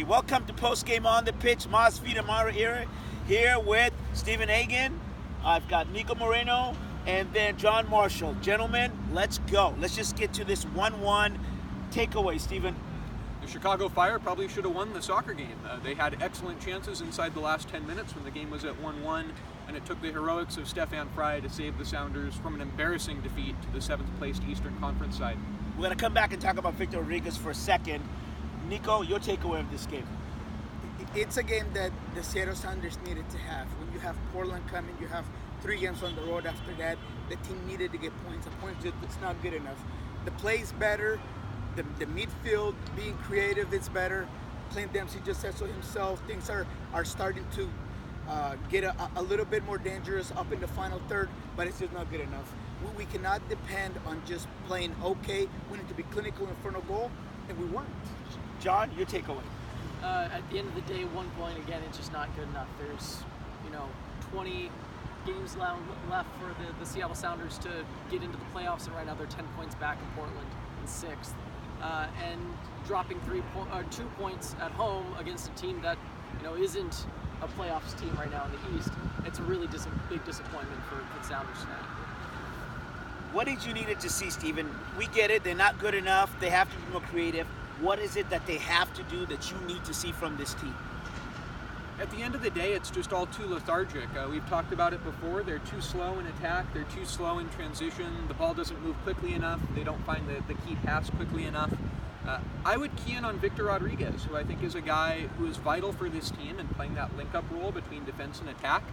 Welcome to Post Game on the Pitch. Mas Vidamara here with Stephen Hagan. I've got Nico Moreno and then John Marshall. Gentlemen, let's go. Let's just get to this 1-1 takeaway, Stephen. The Chicago Fire probably should have won the soccer game. They had excellent chances inside the last 10 minutes when the game was at 1-1, and it took the heroics of Stefan Frei to save the Sounders from an embarrassing defeat to the 7th-placed Eastern Conference side. We're going to come back and talk about Victor Rodriguez for a second. Nico, your takeaway of this game? It's a game that the Seattle Sounders needed to have. When you have Portland coming, you have 3 games on the road after that. The team needed to get points. A point it's not good enough. The play's better. The midfield being creative is better. Clint Dempsey just said so himself. Things are starting to get a little bit more dangerous up in the final third, but it's just not good enough. We cannot depend on just playing okay. We need to be clinical in front of goal, and we weren't. John, your takeaway? At the end of the day, 1 point, again, it's just not good enough. There's, 20 games left for the Seattle Sounders to get into the playoffs, and right now they're 10 points back in Portland in 6th. And dropping 2 points at home against a team that, isn't a playoffs team right now in the East, it's a really big disappointment for the Sounders tonight. What did you need to see, Stephen? We get it. They're not good enough. They have to be more creative. What is it that they have to do that you need to see from this team? At the end of the day, it's just all too lethargic. We've talked about it before. They're too slow in attack. They're too slow in transition. The ball doesn't move quickly enough. They don't find the key pass quickly enough. I would key in on Victor Rodriguez, who I think is a guy who is vital for this team and playing that link-up role between defense and attack.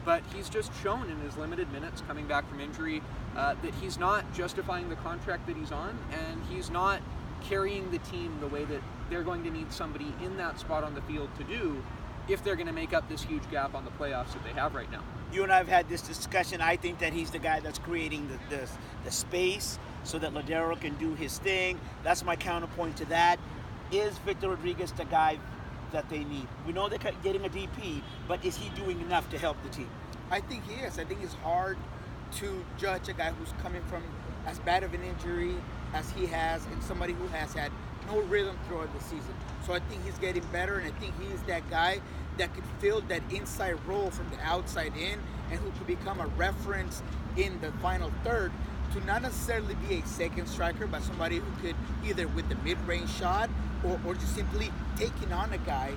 But he's just shown in his limited minutes coming back from injury that he's not justifying the contract that he's on, and he's not carrying the team the way that they're going to need somebody in that spot on the field to do if they're going to make up this huge gap on the playoffs that they have right now. You and I have had this discussion. I think that he's the guy that's creating the space so that Lodeiro can do his thing. That's my counterpoint to that. Is Victor Rodriguez the guy that they need? We know they're getting a DP, but is he doing enough to help the team? I think he is. I think it's hard to judge a guy who's coming from as bad of an injury as he has, and somebody who has had no rhythm throughout the season. So I think he's getting better, and I think he's that guy that could fill that inside role from the outside in, and who could become a reference in the final third to not necessarily be a second striker, but somebody who could either with the mid-range shot or just simply taking on a guy,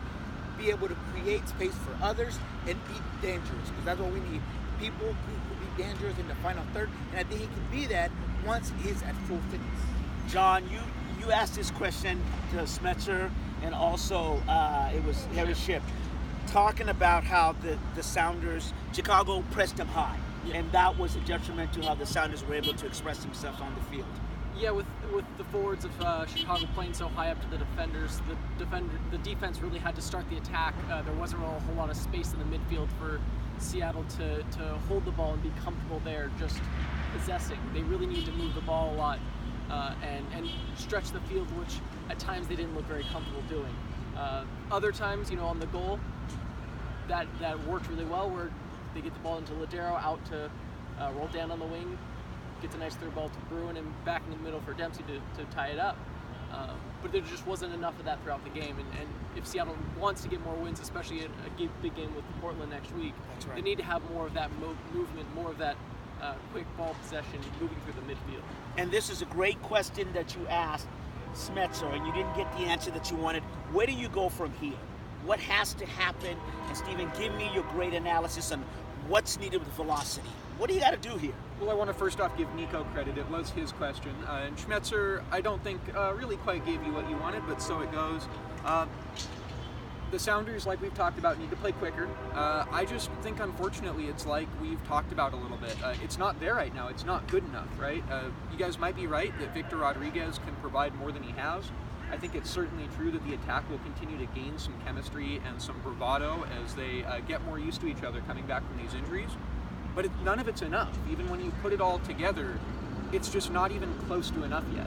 be able to create space for others and be dangerous, because that's what we need. People who be dangerous in the final third, and I think he can be that once he's at full fitness. John, you asked this question to Smetzer, and also it was Harry Shipp, talking about how the Sounders, Chicago pressed them high, and that was a detriment to how the Sounders were able to express themselves on the field. Yeah, with the forwards of Chicago playing so high up to the defenders, the defense really had to start the attack. There wasn't a whole lot of space in the midfield for Seattle to hold the ball and be comfortable there, just possessing. They really need to move the ball a lot and stretch the field, which at times they didn't look very comfortable doing. Other times, on the goal, that worked really well, where they get the ball into Lodeiro, out to roll down on the wing, gets a nice through ball to Bruin, and back in the middle for Dempsey to tie it up. But there just wasn't enough of that throughout the game. And if Seattle wants to get more wins, especially in a big game with Portland next week, That's right. They need to have more of that movement, more of that quick ball possession moving through the midfield. And this is a great question that you asked Smetzer, and you didn't get the answer that you wanted. Where do you go from here? What has to happen? And Stephen, give me your great analysis on what's needed with velocity. What do you got to do here? Well, I want to first off give Nico credit. It was his question. And Schmetzer, I don't think really quite gave you what you wanted, but so it goes. The Sounders, like we've talked about, need to play quicker. I just think, unfortunately, it's like we've talked about a little bit. It's not there right now. It's not good enough, right? You guys might be right that Victor Rodriguez can provide more than he has. I think it's certainly true that the attack will continue to gain some chemistry and some bravado as they get more used to each other coming back from these injuries. But none of it's enough. Even when you put it all together, it's just not even close to enough yet.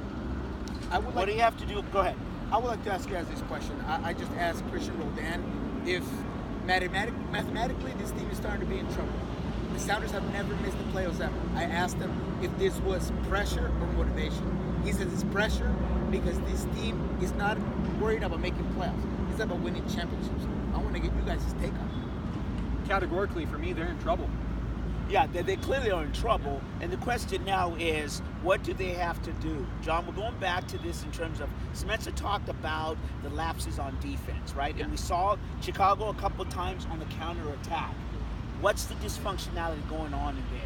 What do you have to do? Go ahead. I would like to ask you guys this question. I just asked Christian Roldan if mathematically this team is starting to be in trouble. The Sounders have never missed the playoffs ever. I asked him if this was pressure or motivation. He says it's pressure because this team is not worried about making playoffs. It's about winning championships. I want to get you guys' take on it. Categorically, for me, they're in trouble. Yeah, they clearly are in trouble. And the question now is, what do they have to do? John, we're going back to this in terms of, Spencer talked about the lapses on defense, right? Yeah. And we saw Chicago a couple times on the counterattack. What's the dysfunctionality going on in there?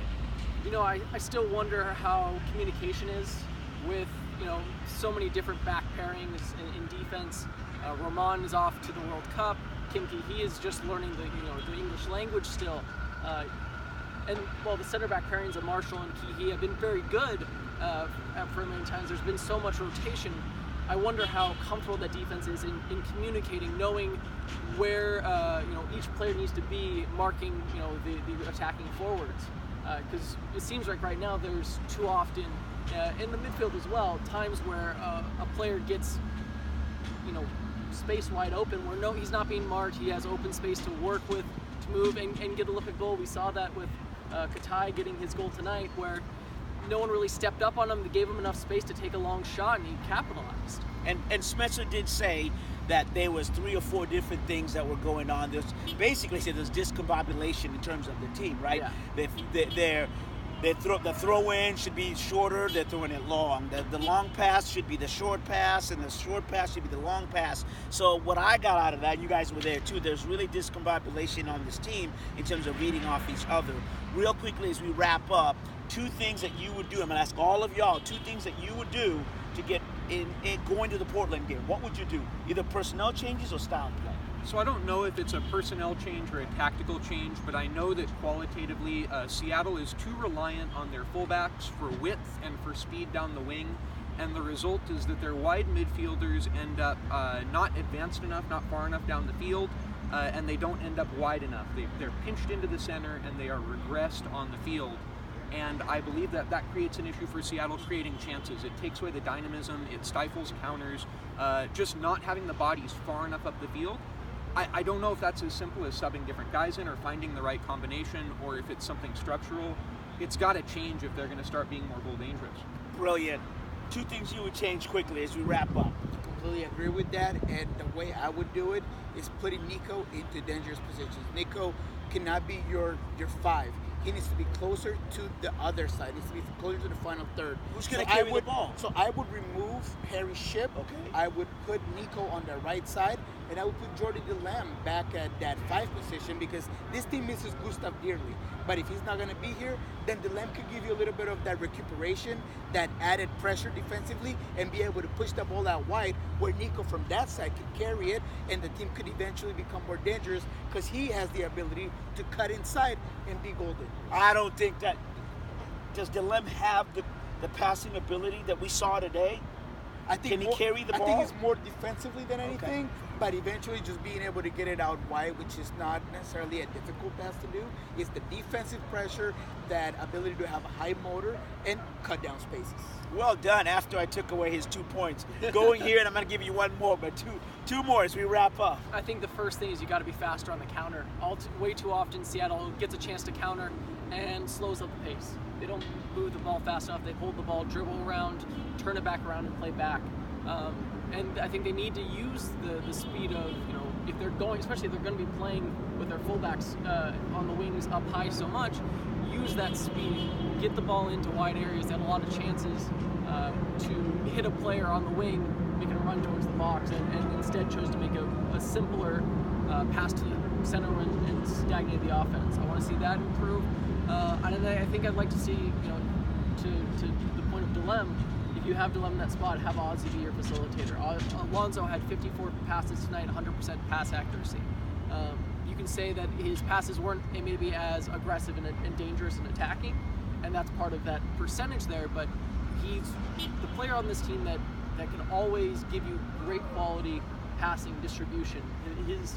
You know, I still wonder how communication is with, you know, so many different back pairings in defense. Roman is off to the World Cup. Kim Ki-hee is just learning the English language still. And while the center back pairings of Marshall and Ki-hee have been very good for many times, there's been so much rotation. I wonder how comfortable that defense is in communicating, knowing where each player needs to be, marking the attacking forwards. Because it seems like right now there's too often in the midfield as well times where a player gets space wide open where he's not being marked, he has open space to work with, to move and get a look at goal. We saw that with Katai getting his goal tonight, where no one really stepped up on him. They gave him enough space to take a long shot, and he capitalized. And Spencer did say that there was 3 or 4 different things that were going on. There's basically said there's discombobulation in terms of the team, right? Yeah. The throw-in should be shorter. They're throwing it long. The long pass should be the short pass, and the short pass should be the long pass. So what I got out of that, you guys were there too, there's really discombobulation on this team in terms of reading off each other. Real quickly as we wrap up, 2 things that you would do. I'm going to ask all of y'all 2 things that you would do to get in going to the Portland game. What would you do? Either personnel changes or style play? So I don't know if it's a personnel change or a tactical change, but I know that qualitatively Seattle is too reliant on their fullbacks for width and for speed down the wing, and the result is that their wide midfielders end up not advanced enough, not far enough down the field, and they don't end up wide enough. They're pinched into the center and they are regressed on the field. And I believe that creates an issue for Seattle creating chances. It takes away the dynamism, it stifles counters, just not having the bodies far enough up the field. I don't know if that's as simple as subbing different guys in or finding the right combination, or if it's something structural. It's got to change if they're going to start being more goal dangerous. Brilliant. 2 things you would change quickly as we wrap up. Completely agree with that, and the way I would do it is putting Nico into dangerous positions. Nico cannot be your 5. He needs to be closer to the other side. He needs to be closer to the final third. Who's going to carry the ball? So I would remove Harry Shipp. Okay. I would put Nico on the right side, and I would put Jordi DeLem back at that 5 position, because this team misses Gustav dearly. But if he's not going to be here, then DeLem could give you a little bit of that recuperation, that added pressure defensively, and be able to push the ball out wide, where Nico from that side could carry it, and the team could eventually become more dangerous because he has the ability to cut inside and be golden. I don't think that. Does DeLem have the passing ability that we saw today? I think Can he carry the ball? I think it's more defensively than anything, but eventually just being able to get it out wide, which is not necessarily a difficult pass to do, is the defensive pressure, that ability to have a high motor and cut down spaces. Well done. After I took away his 2 points, going here, and I'm going to give you 1 more, but two more as we wrap up. I think the first thing is you got to be faster on the counter. Way too often Seattle gets a chance to counter and slows up the pace. They don't move the ball fast enough. They hold the ball, dribble around, turn it back around, and play back. And I think they need to use the speed of, if they're going, especially if they're going to be playing with their fullbacks on the wings up high so much, use that speed, get the ball into wide areas, and a lot of chances to hit a player on the wing, making a run towards the box, and instead chose to make a simpler pass to the center and stagnate the offense. I want to see that improve. And I think I'd like to see, to the point of DeLem, if you have DeLem in that spot, have Ozzy be your facilitator. Alonso had 54 passes tonight, 100% pass accuracy. You can say that his passes weren't maybe as aggressive and dangerous and attacking, and that's part of that percentage there, but he's the player on this team that can always give you great quality passing distribution. His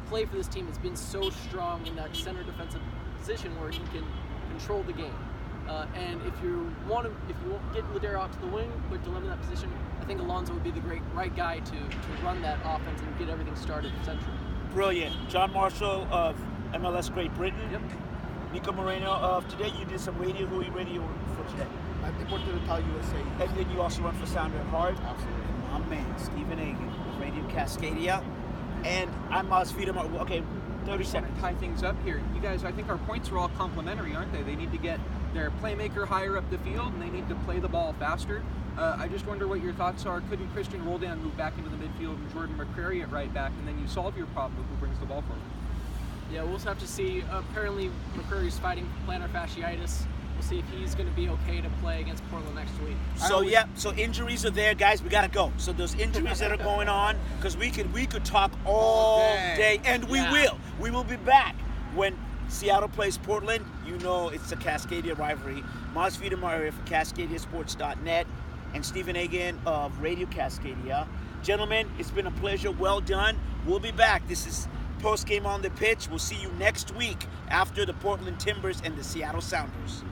play for this team has been so strong in that center defensive position where he can control the game. And if you want to get Ladero out to the wing, put DeLem in that position, I think Alonso would be the right guy to run that offense and get everything started centrally. Brilliant. John Marshall of MLS Great Britain. Yep. Nico Moreno of today. You did some radio. Who are you radio for today? I reported to Tal USA. And then you also run for Sounder at Heart. Absolutely. My man, Stephen Agan, Radio Cascadia. and I'm Miles Wiedemeyer. Okay, 30 just want seconds. to tie things up here. You guys, I think our points are all complementary, aren't they? They need to get their playmaker higher up the field, and they need to play the ball faster. I just wonder what your thoughts are. Couldn't Christian Roldan move back into the midfield and Jordan McCrary at right back, and then you solve your problem of who brings the ball forward? Yeah, we'll have to see. Apparently, McCurry's fighting plantar fasciitis. We'll see if he's going to be okay to play against Portland next week. So so injuries are there, guys. We gotta go. So those injuries that are going on, because we could talk all day, and we will. We will be back when Seattle plays Portland. You know it's a Cascadia rivalry. Miles Wiedemeyer for CascadiaSports.net and Stephen Egan of Radio Cascadia. Gentlemen, it's been a pleasure. Well done. We'll be back. This is Post Game on the Pitch. We'll see you next week after the Portland Timbers and the Seattle Sounders.